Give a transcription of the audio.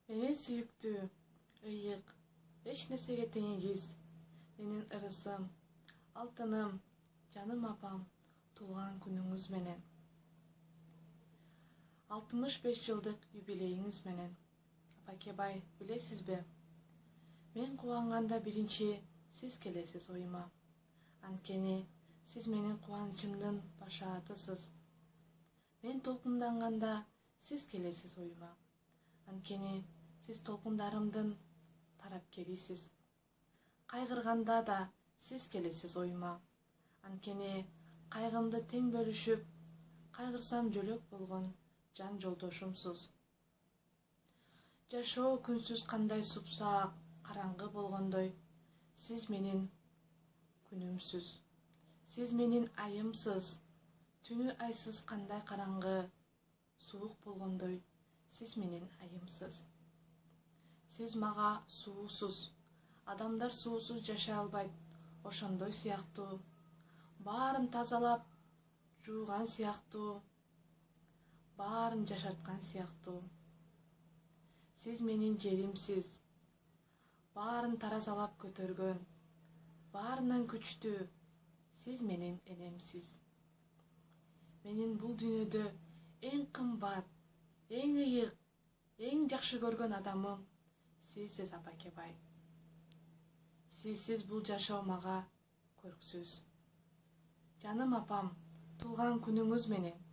Менин сүйүктүү, ыйык, эч нерсеге теңегиз, менин ырысым, алтыным, жаным апам, туулган күнүңүз менен. 65 жылдык юбилейиңиз менен. Апакебай, билесизби? Мен кубанганда биринчи сиз келесиз оюма. Анткени сиз менин кубанычымдын башаатысыз. Мен толкунданганда сиз келесиз оюма. Анткени сиз толкундарымдын тарапкерисиз. Кайгырганда да сиз келесиз оюма. Анткени кайгымды тең бөлүшүп, кайгырсам жөлөк болгон жан жолдошумсуз. Жашоо күнсүз кандай супсаак, караңгы болгондой, сиз менин күнүмсүз. Сиз менин айымсыз, түнү айсыз кандай караңгы, суук болгондой, сиз менин айымсыз. Сиз мага суусуз, адамдар суусуз жашай албайт, ошондой сыяктуу, баарын тазалап, жууган сыяктуу, баарын жашарткан сыяктуу. Сиз менин жеримсиз, баарын таразалап көтөргөн, баарынан күчтүү, сиз менин энемсиз. Менин бул дүйнөдө эң кымбат, эң ыйык, эң жакшы көргөн адамым сизсиз, апакебай. Сизсиз бул жашоо мага көрксүз. Жаным апам, туулган күнүңүз менен.